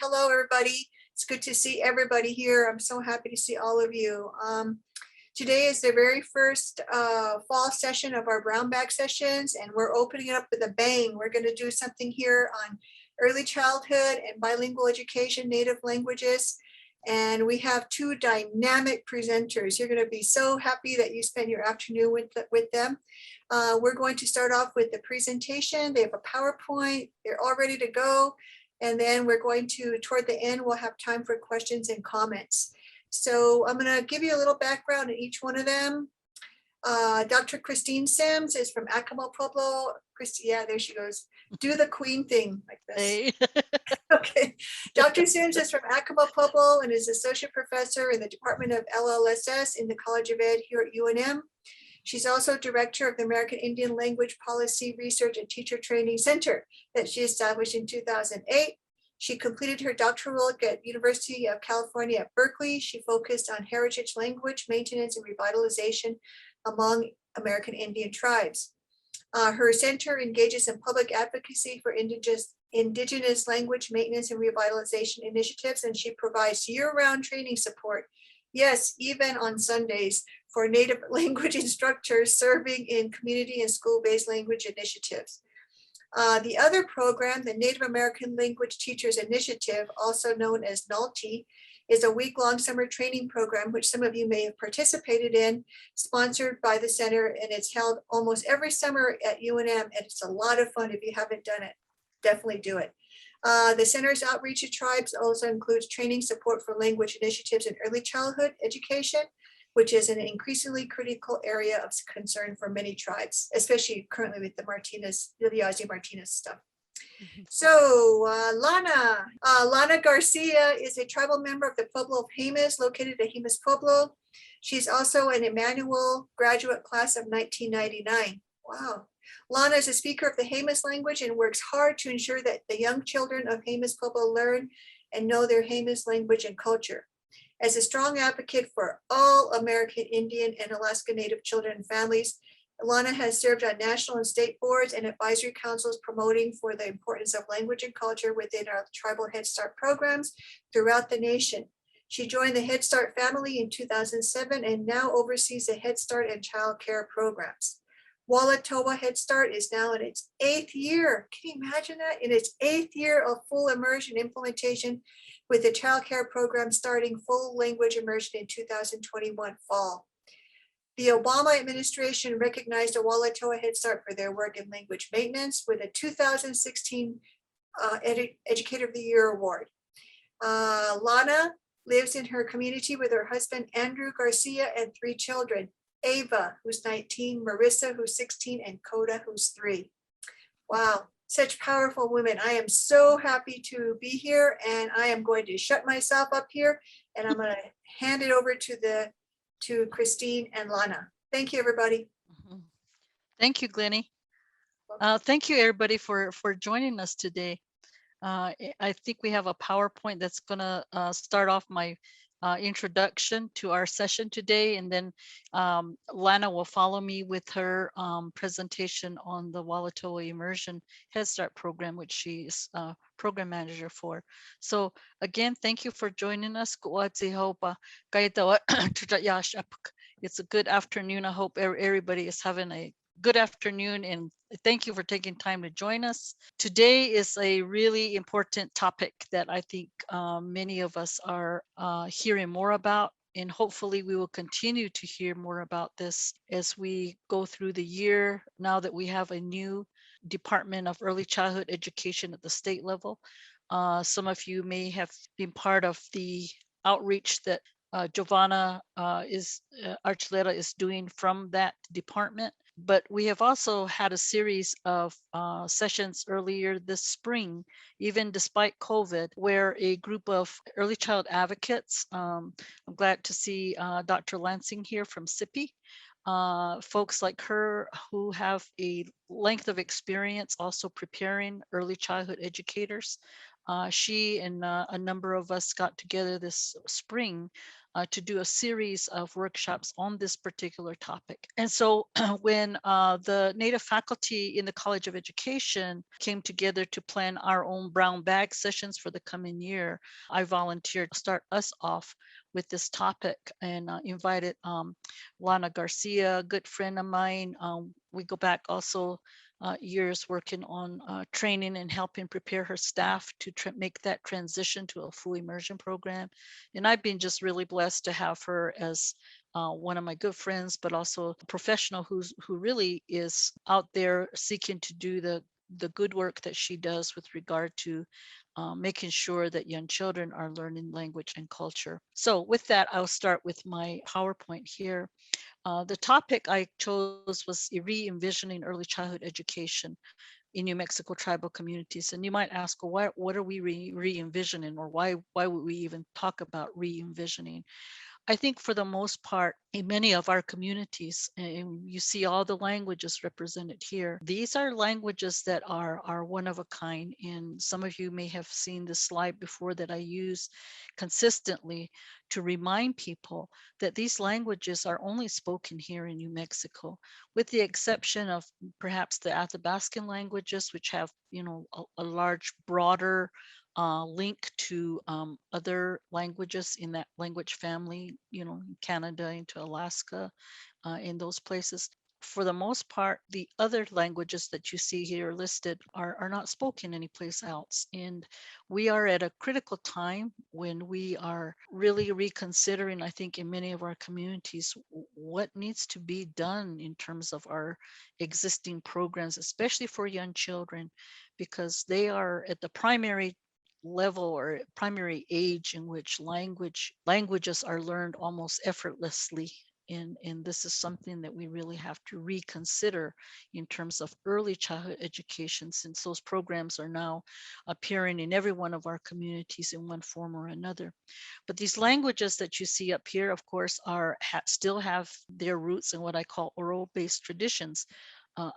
Hello, everybody. It's good to see everybody here. I'm so happy to see all of you. Today is the very first fall session of our brown bag sessions, and we're opening it up with a bang. We're going to do something here on early childhood and bilingual education, native languages. And we have two dynamic presenters. You're going to be so happy that you spent your afternoon with them. We're going to start off with the presentation. They have a PowerPoint. They're all ready to go. And then we're going to, toward the end, we'll have time for questions and comments. So I'm going to give you a little background on each one of them. Dr. Christine Sims is from Acapulco Pueblo. Yeah, there she goes. Do the queen thing like this. Hey. Okay. Dr. Sims is from Acapulco Pueblo and is associate professor in the Department of LLSS in the College of Ed here at UNM. She's also director of the American Indian Language Policy Research and Teacher Training Center that she established in 2008. She completed her doctoral work at University of California at Berkeley. She focused on heritage language maintenance and revitalization among American Indian tribes. Her center engages in public advocacy for indigenous language maintenance and revitalization initiatives, and she provides year-round training support, yes, even on Sundays, for Native language instructors serving in community and school-based language initiatives. The other program, the Native American Language Teachers Initiative, also known as NALTI, is a week-long summer training program, which some of you may have participated in, sponsored by the center, and it's held almost every summer at UNM, and it's a lot of fun. If you haven't done it, definitely do it. The center's outreach to tribes also includes training support for language initiatives in early childhood education, which is an increasingly critical area of concern for many tribes, especially currently with the Yazzie Martinez stuff. So Lana Garcia is a tribal member of the Pueblo of Jemez, located at Jemez Pueblo. She's also an Emmanuel graduate class of 1999. Wow. Lana is a speaker of the Jemez language and works hard to ensure that the young children of Jemez Pueblo learn and know their Jemez language and culture. As a strong advocate for all American Indian and Alaska Native children and families, Lana has served on national and state boards and advisory councils promoting for the importance of language and culture within our tribal Head Start programs throughout the nation. She joined the Head Start family in 2007 and now oversees the Head Start and child care programs. Walatowa Head Start is now in its 8th year. Can you imagine that? In its 8th year of full immersion implementation, with the child care program starting full language immersion in 2021 fall. The Obama administration recognized the Walatowa Head Start for their work in language maintenance with a 2016 Educator of the Year award. Lana lives in her community with her husband, Andrew Garcia, and 3 children, Ava, who's 19, Marissa, who's 16, and Coda, who's 3. Wow, such powerful women. I am so happy to be here, and I am going to shut myself up here, and I'm going to hand it over to Christine and Lana. Thank you, everybody. Thank you, Glennie. Thank you, everybody, for joining us today. I think we have a PowerPoint that's going to start off my introduction to our session today, and then Lana will follow me with her presentation on the Walatowa Immersion Head Start program, which she is program manager for. So again, thank you for joining us. It's a good afternoon. I hope everybody is having a good afternoon, and thank you for taking time to join us. Today is a really important topic that I think many of us are hearing more about, and hopefully we will continue to hear more about this as we go through the year, now that we have a new Department of Early Childhood Education at the state level. Some of you may have been part of the outreach that Giovanna Archuleta is doing from that department. But we have also had a series of sessions earlier this spring, even despite COVID, where a group of early child advocates, I'm glad to see Dr. Lansing here from SIPI, folks like her who have a length of experience also preparing early childhood educators. She and a number of us got together this spring to do a series of workshops on this particular topic. And so when the Native faculty in the College of Education came together to plan our own brown bag sessions for the coming year, I volunteered to start us off with this topic and invited Lana Garcia, a good friend of mine. We go back also years working on training and helping prepare her staff to make that transition to a full immersion program. And I've been just really blessed to have her as one of my good friends, but also a professional who really is out there seeking to do the good work that she does with regard to making sure that young children are learning language and culture. So with that, I'll start with my PowerPoint here. The topic I chose was re-envisioning early childhood education in New Mexico tribal communities. And you might ask, well, what are we re-envisioning, or why would we even talk about re-envisioning? I think for the most part, in many of our communities, and you see all the languages represented here, these are languages that are one of a kind. And some of you may have seen this slide before that I use consistently to remind people that these languages are only spoken here in New Mexico, with the exception of perhaps the Athabascan languages, which have, a large, broader link to other languages in that language family, Canada into Alaska, in those places. For the most part, the other languages that you see here listed are not spoken anyplace else. And we are at a critical time when we are really reconsidering, I think, in many of our communities, what needs to be done in terms of our existing programs, especially for young children, because they are at the primary level or primary age in which languages are learned almost effortlessly. And this is something that we really have to reconsider in terms of early childhood education, since those programs are now appearing in every one of our communities in one form or another. But these languages that you see up here, of course, still have their roots in what I call oral-based traditions.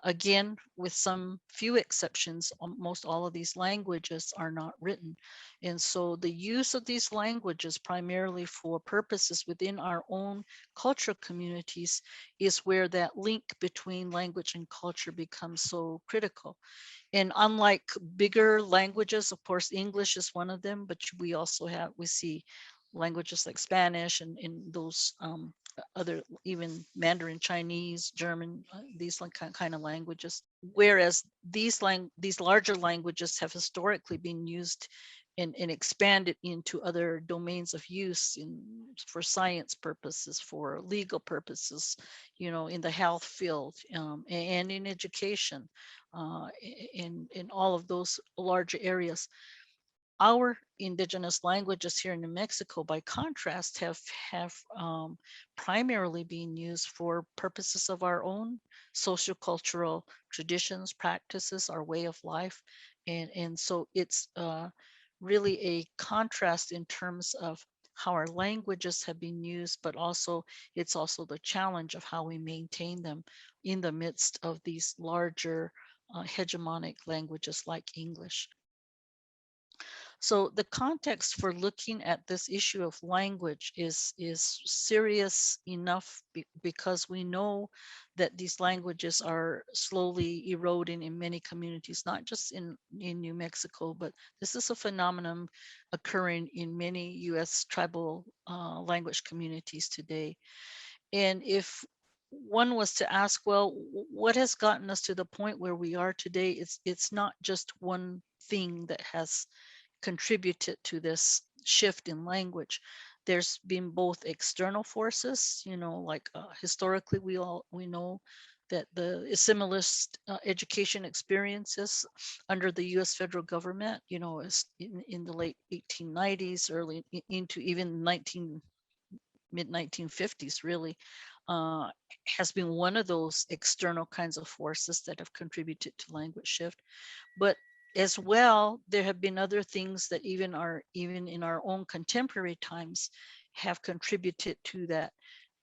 Again, with some few exceptions, almost all of these languages are not written. And so the use of these languages primarily for purposes within our own cultural communities is where that link between language and culture becomes so critical. And unlike bigger languages, of course, English is one of them, but we see languages like Spanish and those other, even Mandarin Chinese, German, these kind of languages. Whereas these larger languages have historically been used and expanded into other domains of use for science purposes, for legal purposes, in the health field, and in education, in all of those larger areas. Our indigenous languages here in New Mexico, by contrast, have primarily been used for purposes of our own sociocultural traditions, practices, our way of life. And so it's really a contrast in terms of how our languages have been used, but also it's also the challenge of how we maintain them in the midst of these larger hegemonic languages like English. So the context for looking at this issue of language is serious enough because we know that these languages are slowly eroding in many communities, not just in New Mexico, but this is a phenomenon occurring in many U.S. tribal language communities today. And if one was to ask, well, what has gotten us to the point where we are today? It's not just one thing that has contributed to this shift in language. There's been both external forces, like historically we know that the assimilist education experiences under the U.S. federal government, is in the late 1890s, early into even mid 1950s, really, uh, has been one of those external kinds of forces that have contributed to language shift. But as well, there have been other things that even in our own contemporary times have contributed to that.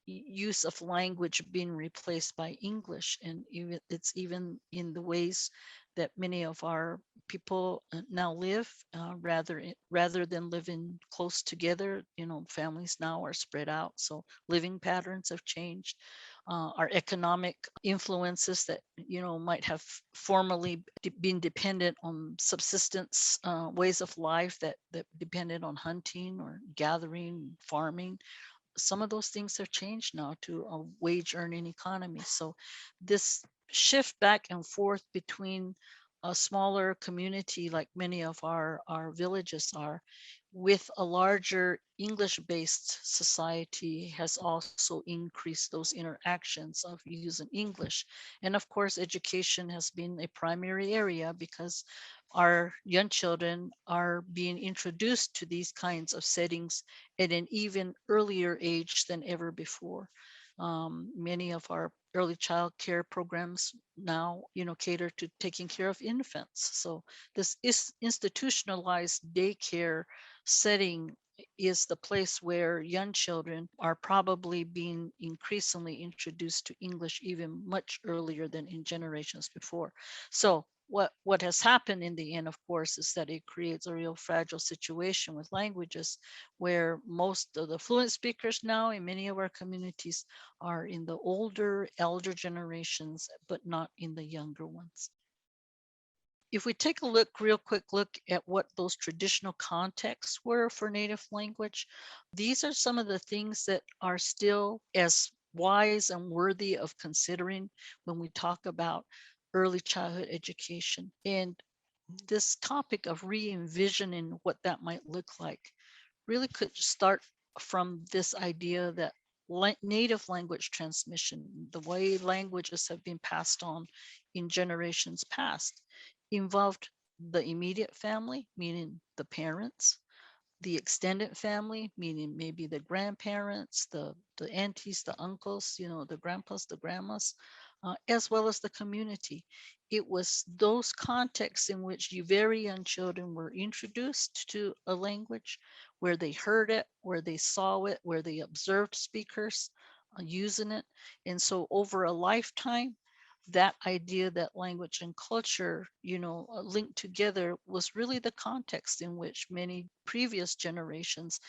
use of language being replaced by English, and even it's even in the ways that many of our people now live, rather than living close together. Families now are spread out, so living patterns have changed. Our economic influences that might have formerly been dependent on subsistence ways of life that depended on hunting or gathering, farming, some of those things have changed now to a wage earning economy. So this shift back and forth between a smaller community like many of our villages are, with a larger English based society, has also increased those interactions of using English. And of course, education has been a primary area because our young children are being introduced to these kinds of settings at an even earlier age than ever before. Many of our early child care programs now, cater to taking care of infants. So this is institutionalized daycare setting is the place where young children are probably being increasingly introduced to English even much earlier than in generations before. So what has happened in the end, of course, is that it creates a real fragile situation with languages where most of the fluent speakers now in many of our communities are in the older, elder generations, but not in the younger ones. If we take a real quick look at what those traditional contexts were for native language, these are some of the things that are still as wise and worthy of considering when we talk about early childhood education. And this topic of re-envisioning what that might look like really could start from this idea that native language transmission, the way languages have been passed on in generations past, involved the immediate family, meaning the parents, the extended family, meaning maybe the grandparents, the aunties, the uncles, the grandpas, the grandmas, as well as the community. It was those contexts in which you very young children were introduced to a language, where they heard it, where they saw it, where they observed speakers using it. And so over a lifetime, that idea that language and culture, linked together, was really the context in which many previous generations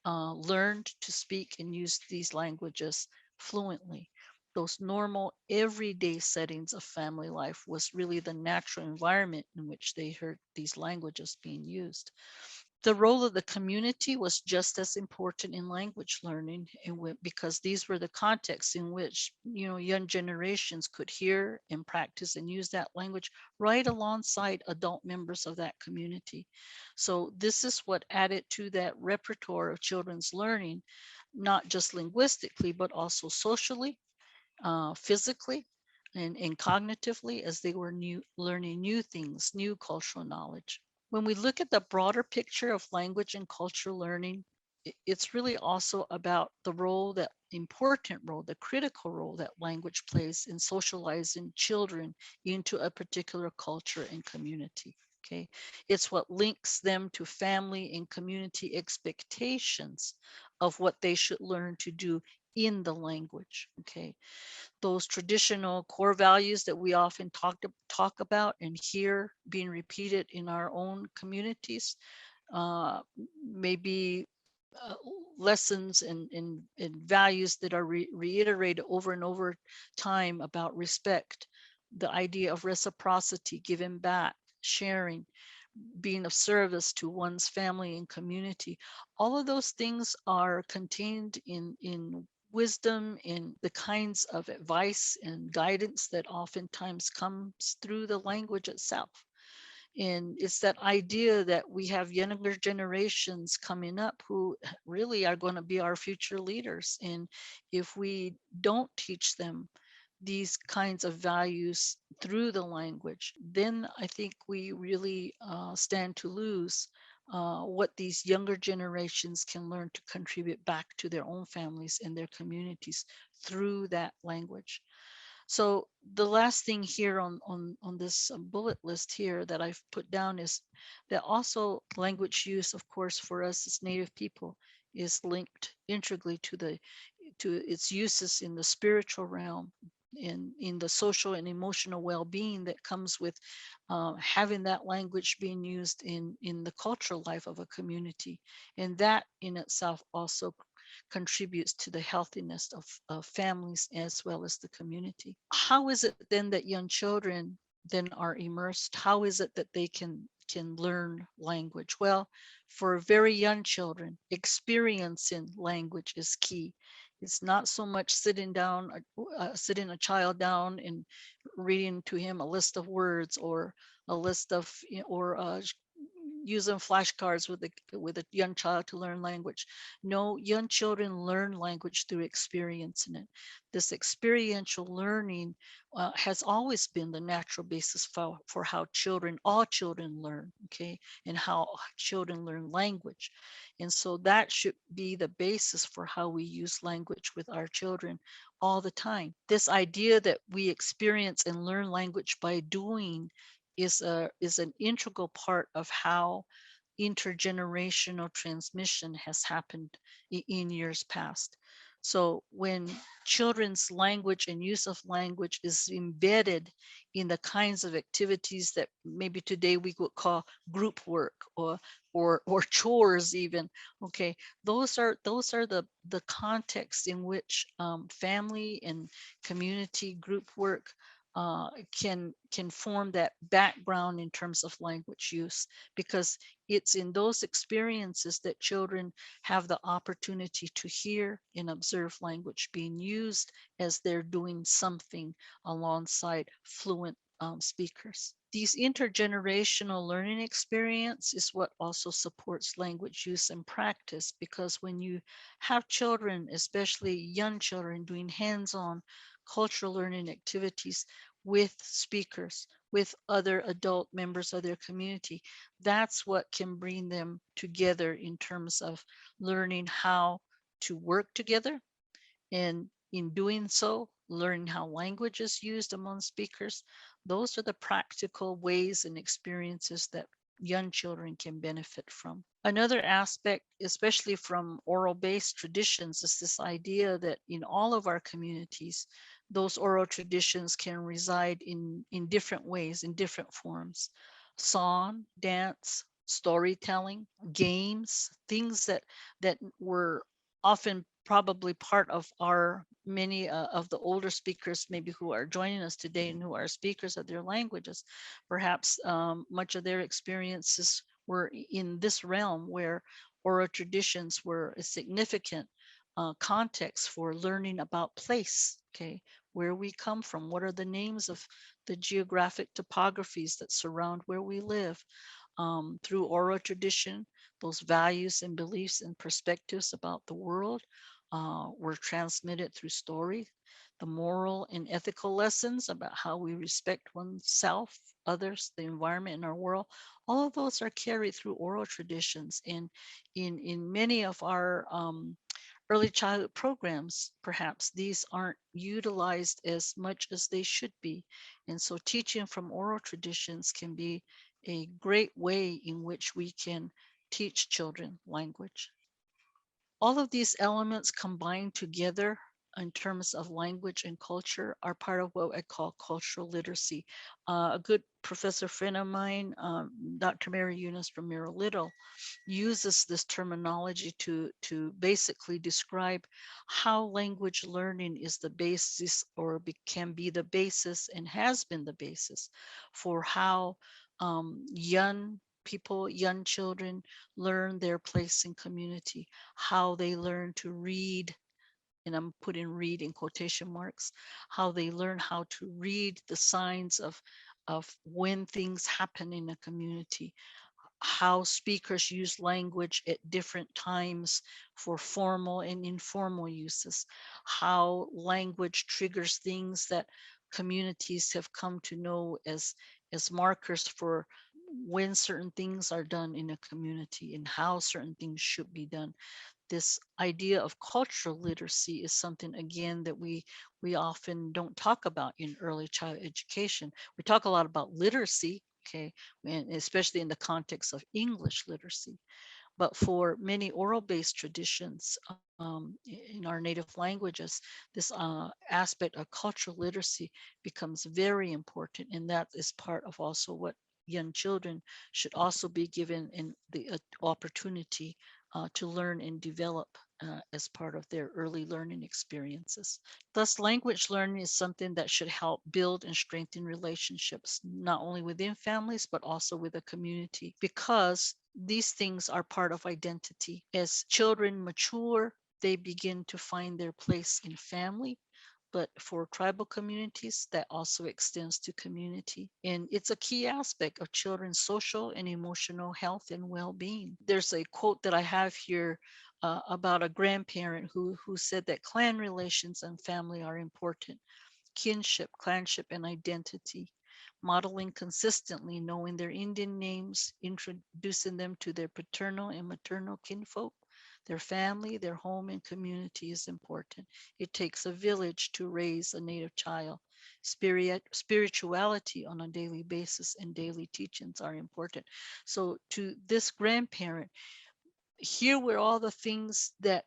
learned to speak and use these languages fluently. Those normal everyday settings of family life was really the natural environment in which they heard these languages being used. The role of the community was just as important in language learning, because these were the contexts in which young generations could hear and practice and use that language right alongside adult members of that community. So this is what added to that repertoire of children's learning, not just linguistically but also socially, physically, and cognitively, as they were learning new things, new cultural knowledge. When we look at the broader picture of language and culture learning, it's really also about the role, that important role, the critical role that language plays in socializing children into a particular culture and community. Okay, it's what links them to family and community expectations of what they should learn to do in the language. Okay, those traditional core values that we often talk about and hear being repeated in our own communities, uh, maybe uh, lessons and values that are reiterated over and over time about respect, the idea of reciprocity, giving back, sharing, being of service to one's family and community. All of those things are contained in wisdom, in the kinds of advice and guidance that oftentimes comes through the language itself. And it's that idea that we have younger generations coming up who really are going to be our future leaders. And if we don't teach them these kinds of values through the language, then I think we really stand to lose what these younger generations can learn to contribute back to their own families and their communities through that language. So the last thing here on this bullet list here that I've put down is that also language use, of course, for us as Native people is linked integrally to its uses in the spiritual realm, in the social and emotional well-being that comes with having that language being used in the cultural life of a community. And that in itself also contributes to the healthiness of families as well as the community. How is it then that young children then are immersed? How is it that they can learn language? Well, for very young children, experiencing language is key. It's not so much sitting a child down and reading to him a list of words, or a list of, or using flashcards with a young child to learn language. No, young children learn language through experiencing it. This experiential learning has always been the natural basis for how all children learn, okay, and how children learn language. And so that should be the basis for how we use language with our children all the time. This idea that we experience and learn language by doing is an integral part of how intergenerational transmission has happened in years past. So when children's language and use of language is embedded in the kinds of activities that maybe today we would call group work, or chores even, okay, those are the contexts in which family and community group work can form that background in terms of language use, because it's in those experiences that children have the opportunity to hear and observe language being used as they're doing something alongside fluent speakers. These intergenerational learning experience is what also supports language use and practice, because when you have children, especially young children, doing hands-on cultural learning activities with speakers, with other adult members of their community, that's what can bring them together in terms of learning how to work together, and in doing so, learning how language is used among speakers. Those are the practical ways and experiences that young children can benefit from. Another aspect, especially from oral-based traditions, is this idea that in all of our communities, those oral traditions can reside in different ways, in different forms. Song, dance, storytelling, games, things that were often probably part of our many of the older speakers maybe who are joining us today and who are speakers of their languages. Perhaps much of their experiences were in this realm, where oral traditions were a significant context for learning about place, okay, where we come from, what are the names of the geographic topographies that surround where we live. Through oral tradition, those values and beliefs and perspectives about the world were transmitted through story. The moral and ethical lessons about how we respect oneself, others, the environment, and our world, all of those are carried through oral traditions. And in many of our early childhood programs, perhaps these aren't utilized as much as they should be. And so teaching from oral traditions can be a great way in which we can teach children language. All of these elements combined together in terms of language and culture are part of what I call cultural literacy. A good professor friend of mine, Dr. Mary Eunice Romero Little, uses this terminology to basically describe how language learning is the basis, or can be the basis and has been the basis for how young people, young children learn their place in community, how they learn to read, and I'm putting read in quotation marks, how they learn how to read the signs of when things happen in a community, how speakers use language at different times for formal and informal uses, how language triggers things that communities have come to know as markers for when certain things are done in a community and how certain things should be done. This idea of cultural literacy is something, again, that we often don't talk about in early child education. We talk a lot about literacy, okay, and especially in the context of English literacy. But for many oral-based traditions in our native languages, this aspect of cultural literacy becomes very important, and that is part of also what young children should also be given in the opportunity to learn and develop as part of their early learning experiences. Thus, language learning is something that should help build and strengthen relationships, not only within families, but also with a community, because these things are part of identity. As children mature, they begin to find their place in family, but for tribal communities, that also extends to community. And it's a key aspect of children's social and emotional health and well-being. There's a quote that I have here about a grandparent who said that clan relations and family are important. Kinship, clanship, and identity. Modeling consistently, knowing their Indian names, introducing them to their paternal and maternal kinfolk, their family, their home, and community is important. It takes a village to raise a native child. Spirituality on a daily basis and daily teachings are important. So to this grandparent, here were all the things that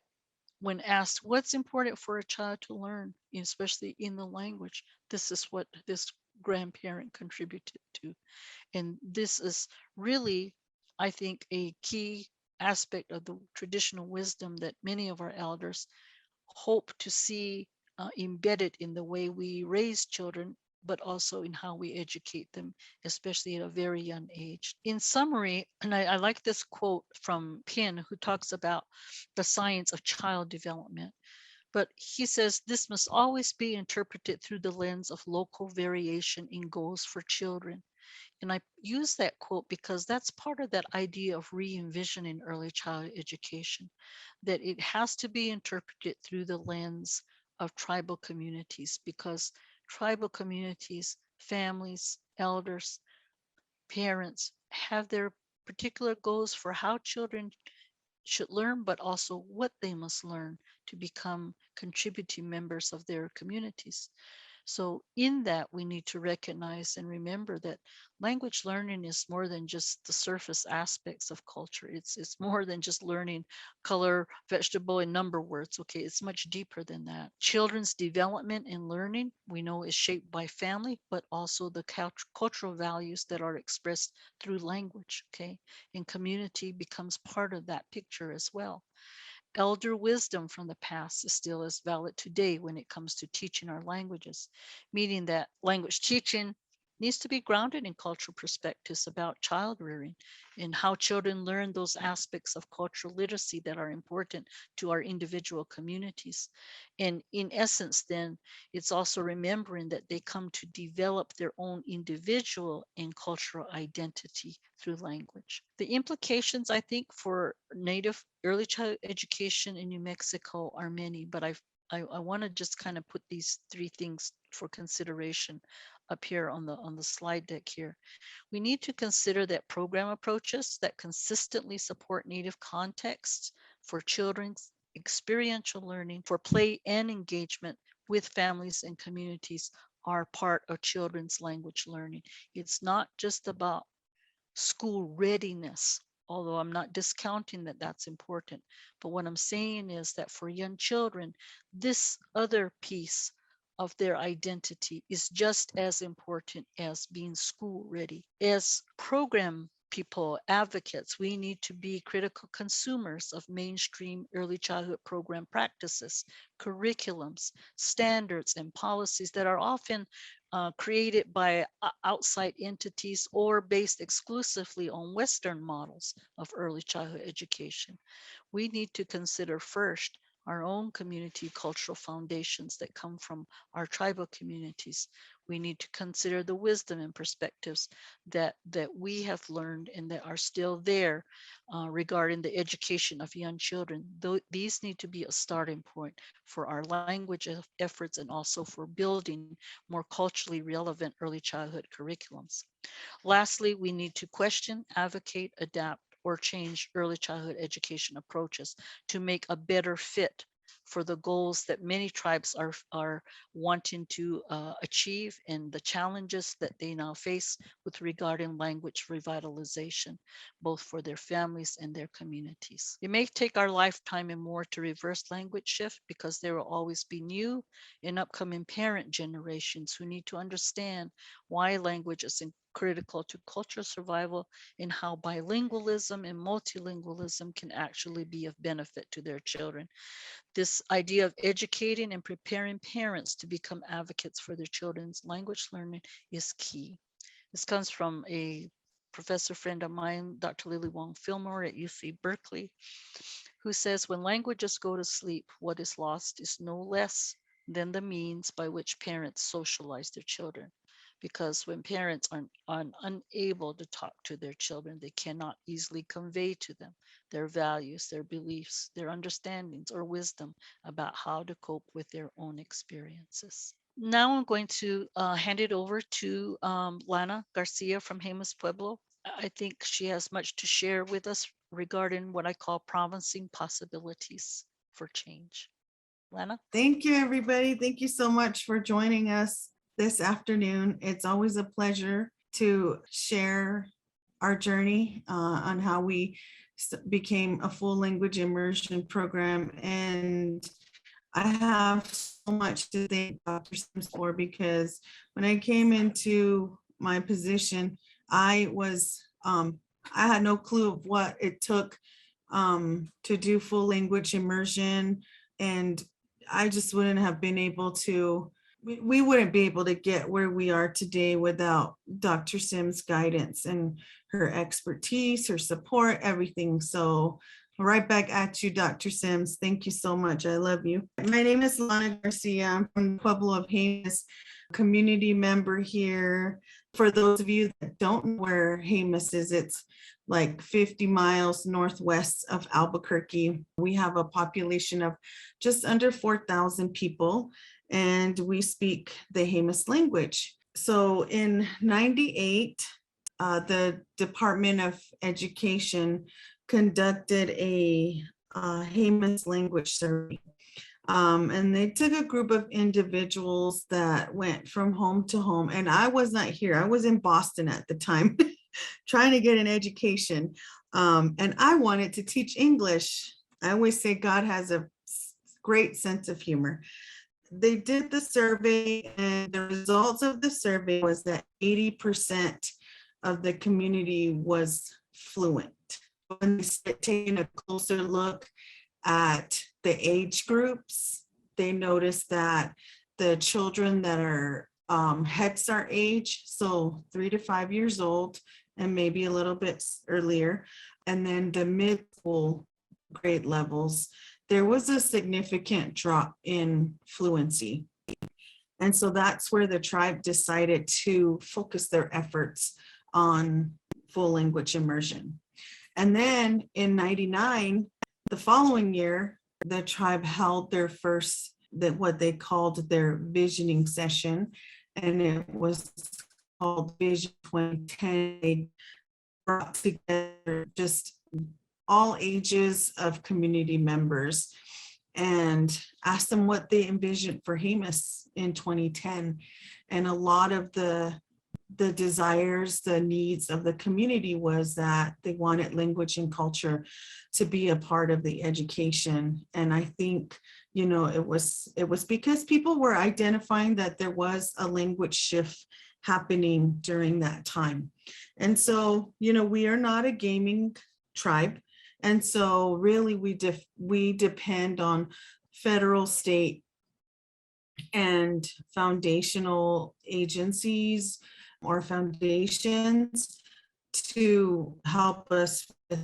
when asked what's important for a child to learn, especially in the language, this is what this grandparent contributed to. And this is really, I think, a key aspect of the traditional wisdom that many of our elders hope to see embedded in the way we raise children, but also in how we educate them, especially at a very young age. In summary, and I like this quote from Penn, who talks about the science of child development. But he says this must always be interpreted through the lens of local variation in goals for children. And I use that quote because that's part of that idea of re-envisioning early childhood education, that it has to be interpreted through the lens of tribal communities, because tribal communities, families, elders, parents have their particular goals for how children should learn, but also what they must learn to become contributing members of their communities. So in that, we need to recognize and remember that language learning is more than just the surface aspects of culture. It's more than just learning color, vegetable, and number words. Okay, it's much deeper than that. Children's development and learning, we know, is shaped by family, but also the cultural values that are expressed through language. Okay, and community becomes part of that picture as well. Elder wisdom from the past is still as valid today when it comes to teaching our languages, meaning that language teaching needs to be grounded in cultural perspectives about child rearing and how children learn those aspects of cultural literacy that are important to our individual communities. And in essence, then, it's also remembering that they come to develop their own individual and cultural identity through language. The implications, I think, for Native early child education in New Mexico are many, but I want to just kind of put these three things for consideration up here on the slide deck here. We need to consider that program approaches that consistently support Native contexts for children's experiential learning, for play and engagement with families and communities are part of children's language learning. It's not just about school readiness, although I'm not discounting that that's important. But what I'm saying is that for young children, this other piece of their identity is just as important as being school ready. As program people, advocates, we need to be critical consumers of mainstream early childhood program practices, curriculums, standards, and policies that are often created by outside entities or based exclusively on Western models of early childhood education. We need to consider first our own community cultural foundations that come from our tribal communities. We need to consider the wisdom and perspectives that we have learned and that are still there regarding the education of young children. These need to be a starting point for our language efforts and also for building more culturally relevant early childhood curriculums. Lastly, we need to question, advocate, adapt, or change early childhood education approaches to make a better fit for the goals that many tribes are wanting to achieve, and the challenges that they now face with regarding language revitalization, both for their families and their communities. It may take our lifetime and more to reverse language shift, because there will always be new and upcoming parent generations who need to understand why language is critical to cultural survival, and how bilingualism and multilingualism can actually be of benefit to their children. This idea of educating and preparing parents to become advocates for their children's language learning is key. This comes from a professor friend of mine, Dr. Lily Wong Fillmore at UC Berkeley, who says, when languages go to sleep, what is lost is no less than the means by which parents socialize their children. Because when parents are unable to talk to their children, they cannot easily convey to them their values, their beliefs, their understandings, or wisdom about how to cope with their own experiences. Now I'm going to hand it over to Lana Garcia from Jemez Pueblo. I think she has much to share with us regarding what I call promising possibilities for change. Lana? Thank you, everybody. Thank you so much for joining us this afternoon. It's always a pleasure to share our journey on how we became a full language immersion program. And I have so much to thank Dr. Sims for, because when I came into my position, I had no clue of what it took to do full language immersion. And I just wouldn't have been able to, we wouldn't be able to get where we are today without Dr. Sims' guidance and her expertise, her support, everything. So right back at you, Dr. Sims. Thank you so much. I love you. My name is Lana Garcia. I'm from the Pueblo of Jemez, community member here. For those of you that don't know where Jemez is, it's like 50 miles northwest of Albuquerque. We have a population of just under 4,000 people, and we speak the Jemez language. So in '98, the Department of Education conducted a Jemez language survey. And they took a group of individuals that went from home to home. And I was not here. I was in Boston at the time trying to get an education. And I wanted to teach English. I always say God has a great sense of humor. They did the survey, and the results of the survey was that 80% of the community was fluent. When they started taking a closer look at the age groups, they noticed that the children that are Head Start age, so 3 to 5 years old, and maybe a little bit earlier, and then the mid-school grade levels, there was a significant drop in fluency. And so that's where the tribe decided to focus their efforts on full language immersion. And then in '99, the following year, the tribe held their first, what they called their visioning session, and it was called Vision 2010. They brought together just all ages of community members and asked them what they envisioned for Jemez in 2010. And a lot of the desires, the needs of the community was that they wanted language and culture to be a part of the education. And I think, you know, it was because people were identifying that there was a language shift happening during that time. And so, you know, we are not a gaming tribe. And so really we depend on federal, state, and foundational agencies or foundations to help us with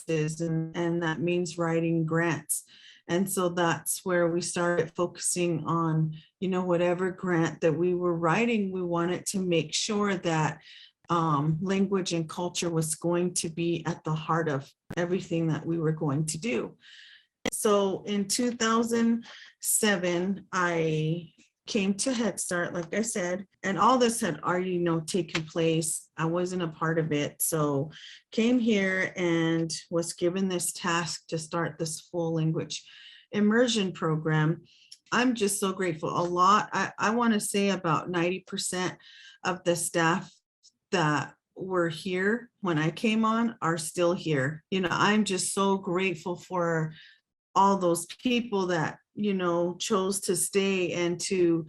this, and that means writing grants. And so that's where we started focusing on, you know, whatever grant that we were writing, we wanted to make sure that language and culture was going to be at the heart of everything that we were going to do. So in 2007, I came to Head Start, like I said, and all this had already, you know, taken place. I wasn't a part of it. So came here and was given this task to start this full language immersion program, I'm just so grateful. A lot, I want to say about 90% of the staff that were here when I came on are still here. You know, I'm just so grateful for all those people that, you know, chose to stay and to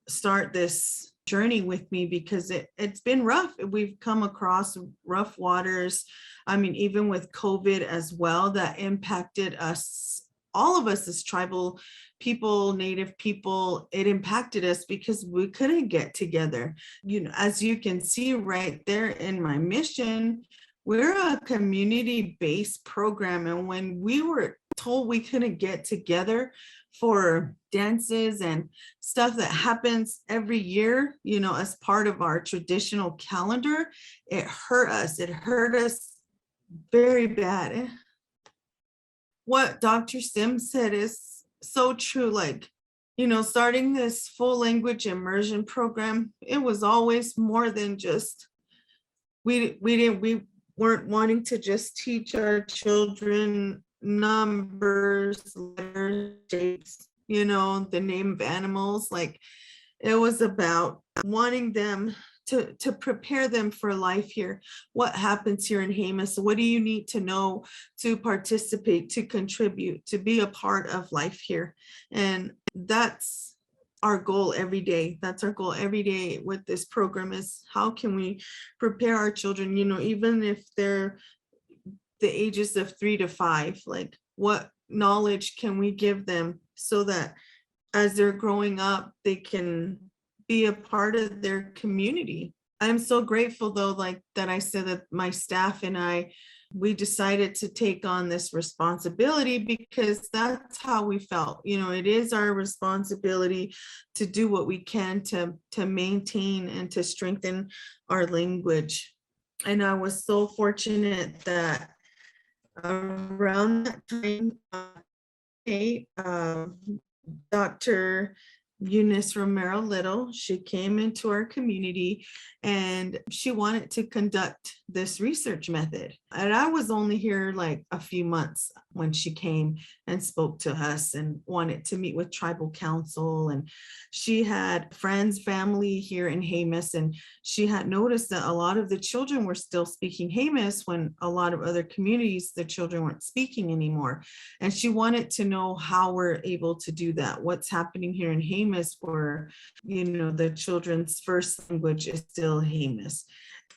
start this journey with me, because it's been rough. We've come across rough waters. I mean, even with COVID as well, that impacted us, all of us as tribal people, Native people. It impacted us because we couldn't get together. You know, as you can see right there in my mission, we're a community-based program. And when we were told we couldn't get together for dances and stuff that happens every year, you know, as part of our traditional calendar, it hurt us. It hurt us very bad. What Dr. Sims said is so true. Like, you know, starting this full language immersion program, it was always more than just, we weren't wanting to just teach our children numbers, letters, shapes, you know, the name of animals. Like, it was about wanting them to prepare them for life here. What happens here in Jemez? What do you need to know to participate, to contribute, to be a part of life here? And that's our goal every day. That's our goal every day with this program, is how can we prepare our children, you know, even if they're the ages of 3 to 5, like what knowledge can we give them so that as they're growing up, they can be a part of their community. I'm so grateful though, like that I said that my staff and we decided to take on this responsibility, because that's how we felt. You know, it is our responsibility to do what we can to maintain and to strengthen our language. And I was so fortunate that around that time, Dr. Eunice Romero Little, she came into our community and she wanted to conduct this research method. And I was only here like a few months when she came and spoke to us and wanted to meet with tribal council. And she had friends, family here in Jemez, and she had noticed that a lot of the children were still speaking Jemez when a lot of other communities, the children weren't speaking anymore. And she wanted to know how we're able to do that. What's happening here in Jemez where, you know, the children's first language is still Jemez.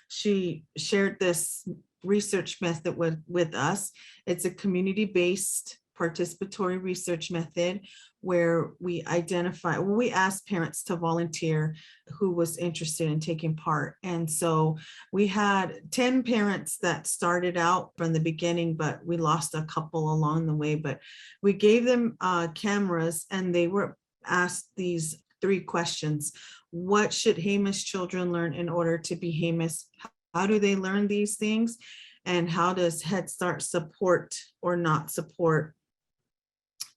She shared this research method with us. It's a community-based participatory research method where we asked parents to volunteer who was interested in taking part. And so we had 10 parents that started out from the beginning, but we lost a couple along the way. But we gave them cameras, and they were asked these 3 questions. What should Jemez children learn in order to be Jemez? How do they learn these things? And how does Head Start support or not support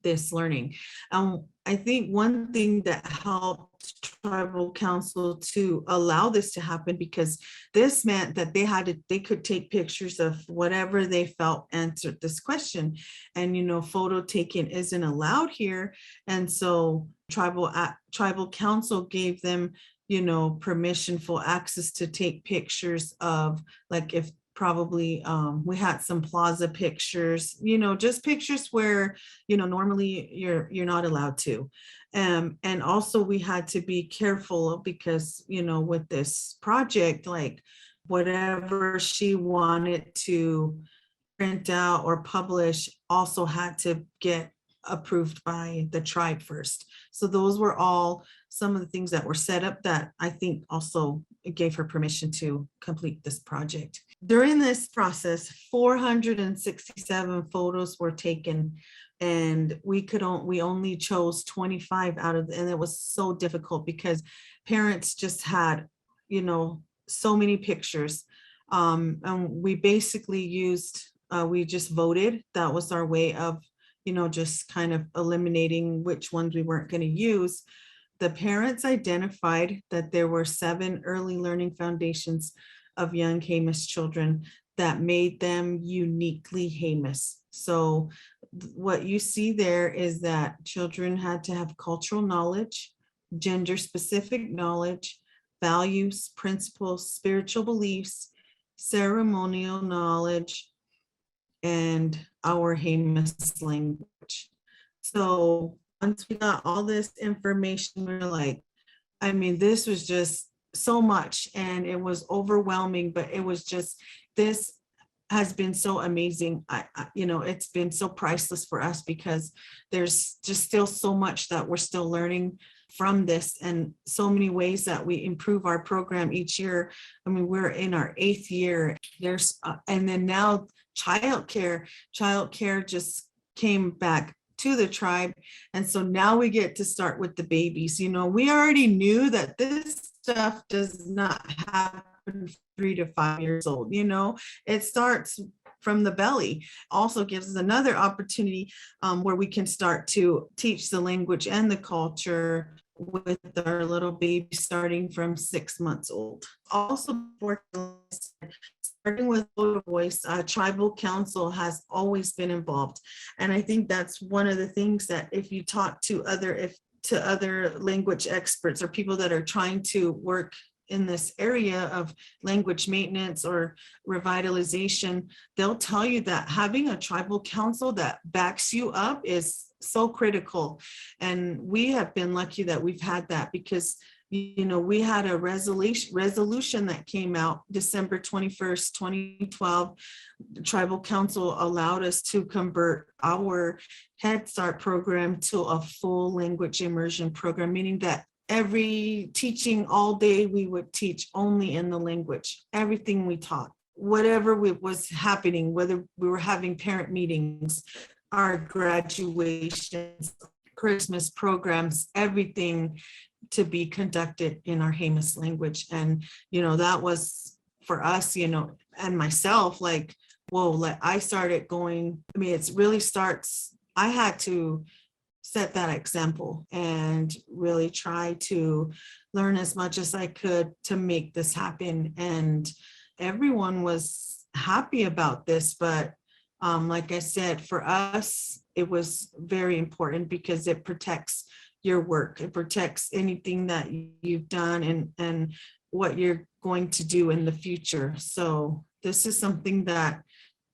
this learning? I think one thing that helped tribal council to allow this to happen, because this meant that they could take pictures of whatever they felt answered this question. And, you know, photo taking isn't allowed here. And so tribal council gave them, you know, permission, full access to take pictures of, like, if probably we had some plaza pictures, you know, just pictures where, you know, normally you're not allowed to. And also we had to be careful because, you know, with this project, like whatever she wanted to print out or publish also had to get approved by the tribe first. So those were all some of the things that were set up that I think also gave her permission to complete this project. During this process, 467 photos were taken, and we only chose 25 out of, and it was so difficult because parents just had, you know, so many pictures. And we basically we just voted. That was our way of, you know, just kind of eliminating which ones we weren't going to use. The parents identified that there were 7 early learning foundations of young Jemez children that made them uniquely Jemez. So what you see there is that children had to have cultural knowledge, gender specific knowledge, values, principles, spiritual beliefs, ceremonial knowledge, and our Jemez language. So once we got all this information, we were like, I mean, this was just so much and it was overwhelming, but it was just, this has been so amazing. It's been so priceless for us because there's just still so much that we're still learning from this and so many ways that we improve our program each year. I mean, we're in our 8th year. And then now childcare just came back to the tribe. And so now we get to start with the babies. We already knew that this stuff does not happen 3 to 5 years old. It starts from the belly. Also gives us another opportunity where we can start to teach the language and the culture with our little baby starting from 6 months old. Also, starting with Photo Voice, tribal council has always been involved. And I think that's one of the things that if you talk to other language experts or people that are trying to work in this area of language maintenance or revitalization, they'll tell you that having a tribal council that backs you up is so critical. And we have been lucky that we've had that because we had a resolution that came out December 21st, 2012. The Tribal Council allowed us to convert our Head Start program to a full language immersion program, meaning that every teaching all day, we would teach only in the language, everything we taught, whatever was happening, whether we were having parent meetings, our graduations, Christmas programs, everything to be conducted in our Jemez language. And, that was for us, and myself, like, whoa, like I started going, it really starts, I had to set that example and really try to learn as much as I could to make this happen. And everyone was happy about this, but like I said, for us, it was very important because it protects your work. It protects anything that you've done and what you're going to do in the future. So this is something that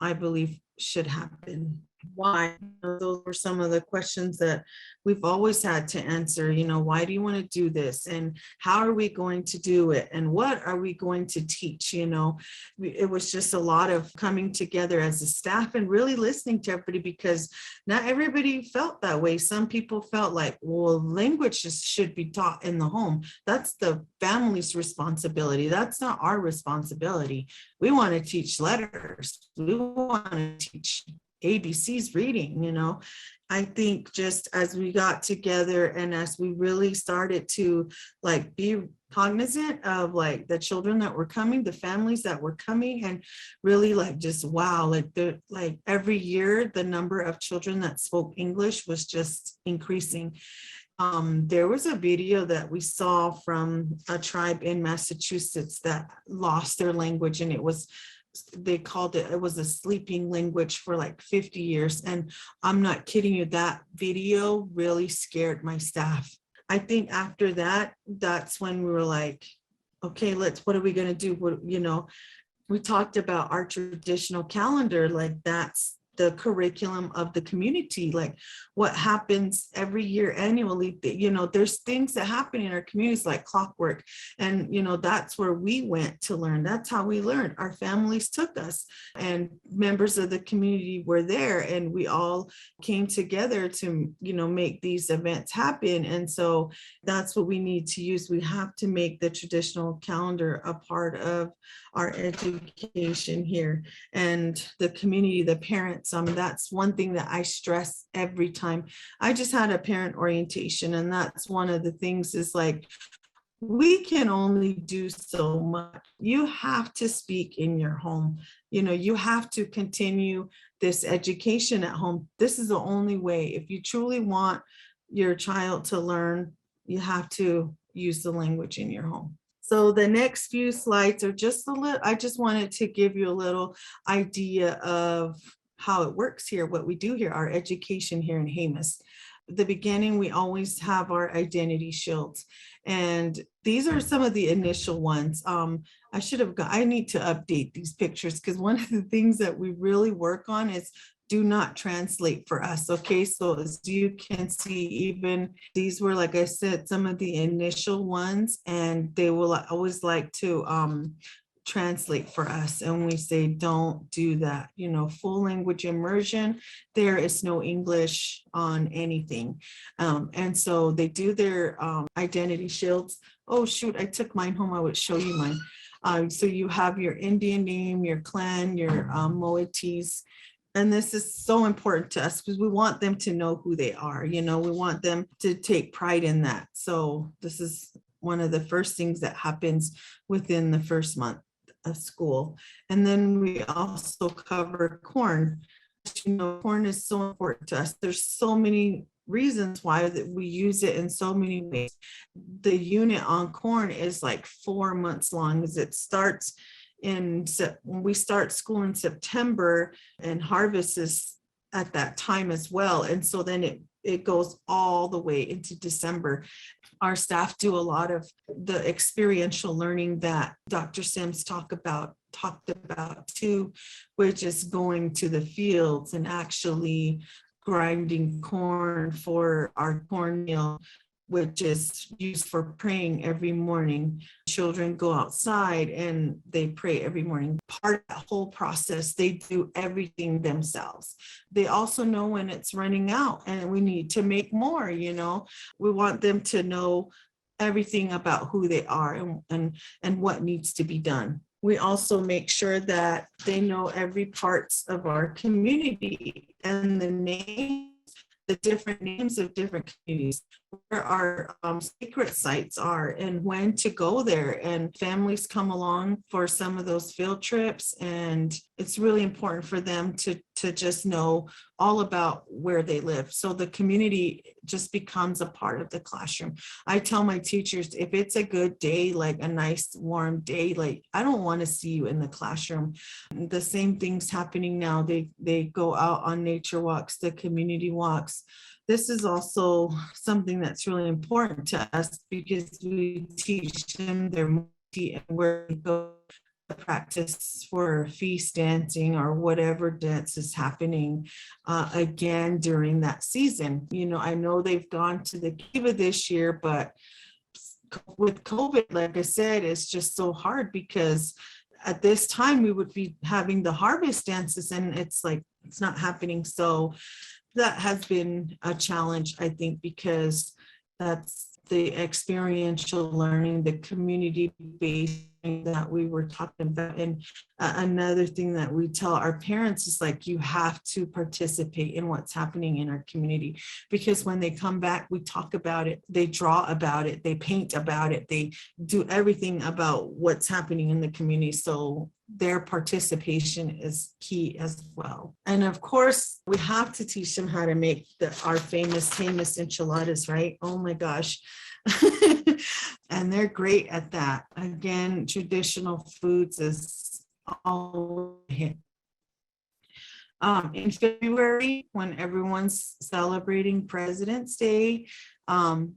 I believe should happen. Why? Those were some of the questions that we've always had to answer. Why do you want to do this? And how are we going to do it? And what are we going to teach? It was just a lot of coming together as a staff and really listening to everybody because not everybody felt that way. Some people felt like, well, languages should be taught in the home. That's the family's responsibility. That's not our responsibility. We want to teach letters. We want to teach ABC's reading. I think just as we got together and as we really started to be cognizant of the children that were coming, the families that were coming, and really just wow, every year the number of children that spoke English was just increasing. There was a video that we saw from a tribe in Massachusetts that lost their language, and they called it was a sleeping language for 50 years. And I'm not kidding you, that video really scared my staff. I think after that, that's when we were like, okay, what are we going to do? We talked about our traditional calendar, that's the curriculum of the community, what happens every year annually. There's things that happen in our communities like clockwork. And, that's where we went to learn. That's how we learned. Our families took us and members of the community were there and we all came together to, make these events happen. And so that's what we need to use. We have to make the traditional calendar a part of our education here. And the community, the parents, that's one thing that I stress every time. I just had a parent orientation, and that's one of the things is we can only do so much. You have to speak in your home. You have to continue this education at home. This is the only way. If you truly want your child to learn, you have to use the language in your home. So the next few slides are just I just wanted to give you a little idea of how it works here, what we do here, our education here in Jemez. The beginning, we always have our identity shields. And these are some of the initial ones. I need to update these pictures because one of the things that we really work on is do not translate for us. Okay, so as you can see, even these were, like I said, some of the initial ones, and they will always like to translate for us. And we say, don't do that. Full language immersion, there is no English on anything. And so they do their identity shields. Oh, shoot, I took mine home. I would show you mine. So you have your Indian name, your clan, your moieties. And this is so important to us because we want them to know who they are. We want them to take pride in that. So this is one of the first things that happens within the first month of school. And then we also cover corn. Corn is so important to us. There's so many reasons why that we use it in so many ways. The unit on corn is like 4 months long, as it starts when we start school in September, and harvest is at that time as well. And so then it goes all the way into December. Our staff do a lot of the experiential learning that Dr. Sims talked about too, which is going to the fields and actually grinding corn for our cornmeal, which is used for praying every morning. Children go outside and they pray every morning. Part of that whole process, they do everything themselves. They also know when it's running out and we need to make more. We want them to know everything about who they are and what needs to be done. We also make sure that they know every parts of our community and the different names of different communities, where our sacred sites are and when to go there. And families come along for some of those field trips, and it's really important for them to just know all about where they live. So the community just becomes a part of the classroom. I tell my teachers, if it's a good day, like a nice warm day, like I don't want to see you in the classroom. The same thing's happening now. They go out on nature walks, the community walks. This is also something that's really important to us because we teach them their multi and where to go practice for feast dancing or whatever dance is happening again during that season. I know they've gone to the Kiva this year, but with COVID, like I said, it's just so hard because at this time we would be having the harvest dances and it's not happening. So that has been a challenge, I think, because that's the experiential learning, the community-based that we were talking about. And another thing that we tell our parents is you have to participate in what's happening in our community, because when they come back, we talk about it, they draw about it, they paint about it, they do everything about what's happening in the community. So their participation is key as well. And of course, we have to teach them how to make our famous enchiladas, right? Oh my gosh. And they're great at that. Again, traditional foods is all hit. In February, when everyone's celebrating President's Day,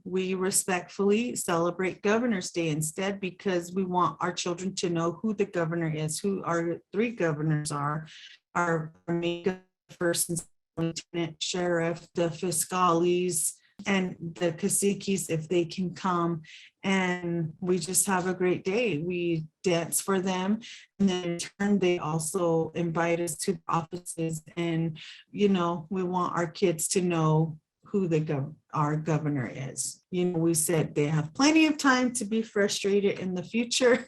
we respectfully celebrate Governor's Day instead, because we want our children to know who the governor is, who our 3 governors are, our first and lieutenant sheriff, the fiscales, and the caciques, if they can come. And we just have a great day. We dance for them. And then in turn, they also invite us to offices. And, we want our kids to know who our governor is. We said they have plenty of time to be frustrated in the future.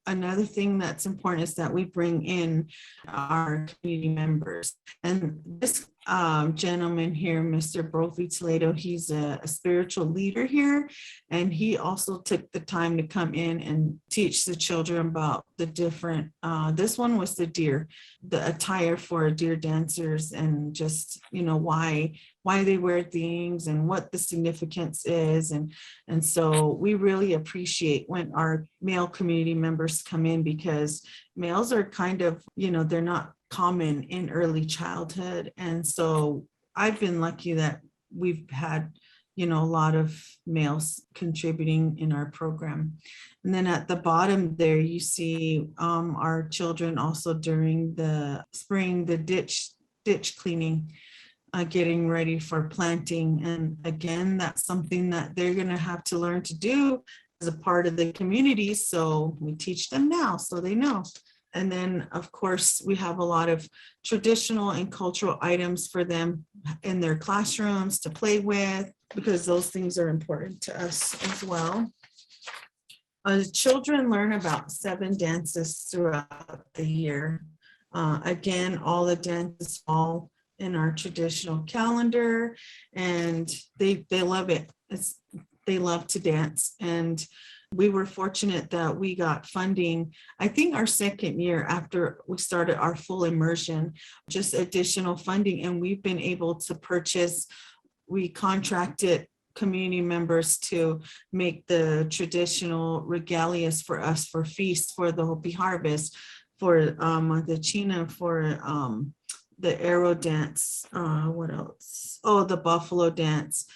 Another thing that's important is that we bring in our community members. And this gentleman here, Mr. Brophy Toledo, he's a spiritual leader here. And he also took the time to come in and teach the children about the different, this one was the attire for deer dancers, and just, why they wear things and what the significance is. And so we really appreciate when our male community members come in, because males are kind of, they're not common in early childhood. And so I've been lucky that we've had, a lot of males contributing in our program. And then at the bottom there, you see our children also during the spring, the ditch cleaning, getting ready for planting. And again, that's something that they're going to have to learn to do as a part of the community. So we teach them now so they know. And then, of course, we have a lot of traditional and cultural items for them in their classrooms to play with, because those things are important to us as well. Children learn about 7 dances throughout the year. Again, all the dances fall in our traditional calendar, and they love it. They love to dance. And we were fortunate that we got funding, I think our second year after we started our full immersion, just additional funding. And we've been able to purchase, we contracted community members to make the traditional regalias for us for feasts, for the Hopi harvest, for the China, for the arrow dance, what else? Oh, the buffalo dance.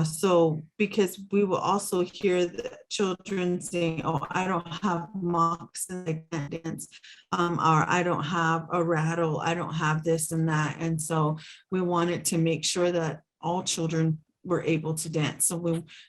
So because we will also hear the children saying, oh, I don't have moccasin, I can't dance, or I don't have a rattle, I don't have this and that. And so we wanted to make sure that all children were able to dance.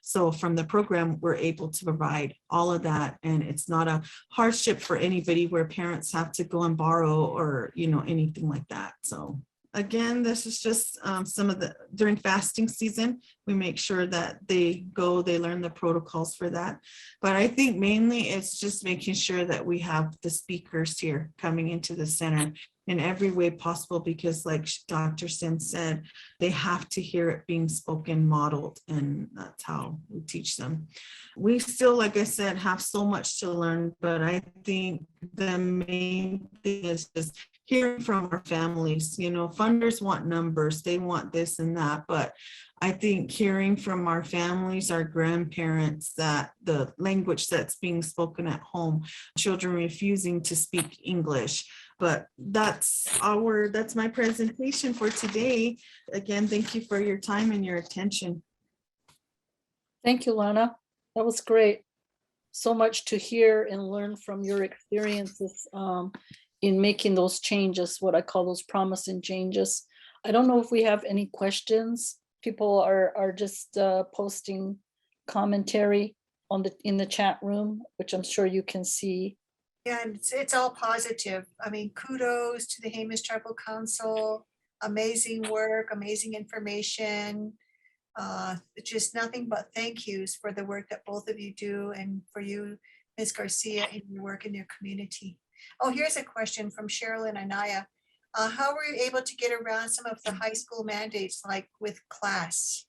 So from the program, we're able to provide all of that. And it's not a hardship for anybody where parents have to go and borrow or, anything like that. So again, this is just some of during fasting season, we make sure that they learn the protocols for that. But I think mainly it's just making sure that we have the speakers here coming into the center in every way possible, because like Dr. Sim said, they have to hear it being spoken, modeled, and that's how we teach them. We still, like I said, have so much to learn, but I think the main thing is just hearing from our families. Funders want numbers, they want this and that, but I think hearing from our families, our grandparents, that the language that's being spoken at home, children refusing to speak English. But that's my presentation for today. Again, thank you for your time and your attention. Thank you, Lana. That was great. So much to hear and learn from your experiences in making those changes, what I call those promising changes. I don't know if we have any questions. People are just posting commentary in the chat room, which I'm sure you can see. Yeah, and it's all positive. I mean, kudos to the Jemez Tribal Council. Amazing work, amazing information. Just nothing but thank yous for the work that both of you do, and for you, Ms. Garcia, in your work in your community. Oh, here's a question from Cheryl and Anaya. How were you able to get around some of the high school mandates, like with class?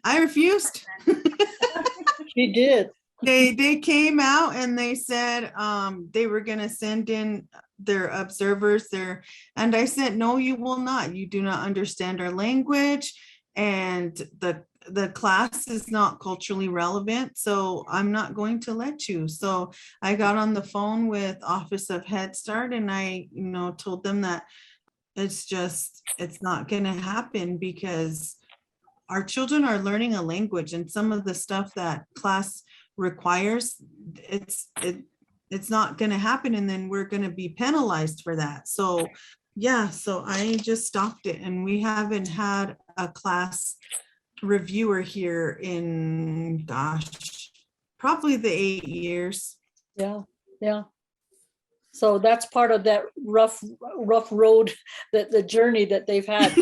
I refused. She did. They came out and they said they were going to send in their observers there. And I said, no, you will not. You do not understand our language. And the class is not culturally relevant. So I'm not going to let you. So I got on the phone with Office of Head Start, and I, told them that it's not going to happen, because our children are learning a language, and some of the stuff that class requires, it's not going to happen, and then we're going to be penalized for that. So yeah, so I just stopped it, and we haven't had a class reviewer here in, probably the 8 years. Yeah. So that's part of that rough road, that the journey that they've had.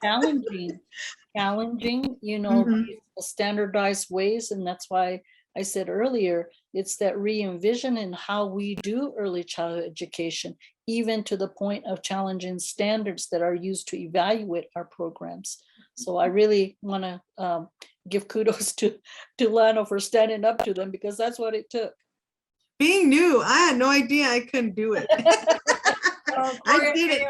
challenging, standardized ways. And that's why I said earlier, it's that re-envision in how we do early childhood education, even to the point of challenging standards that are used to evaluate our programs. So I really want to give kudos to Lana for standing up to them, because that's what it took. Being new, I had no idea I couldn't do it. I did it.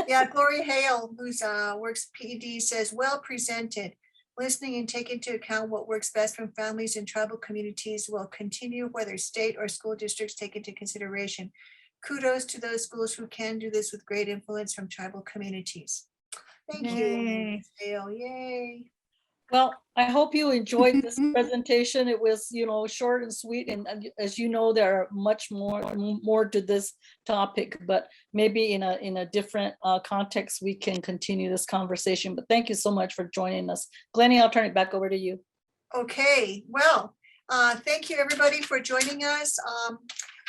Yeah, Gloria Hale, who's works PED, says, well presented. Listening and taking into account what works best from families and tribal communities will continue, whether state or school districts take into consideration. kudos to those schools who can do this with great influence from tribal communities. Thank you, Yay. Ms. Dale. Yay. Well, I hope you enjoyed this presentation. It was, short and sweet. And as you know, there are much more to this topic, but maybe in a different context, we can continue this conversation. But thank you so much for joining us. Glennie, I'll turn it back over to you. Okay, well, thank you everybody for joining us. All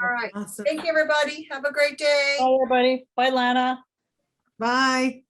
right, Awesome. thank you everybody. Have a great day. Bye, everybody. Bye, Lana. Bye.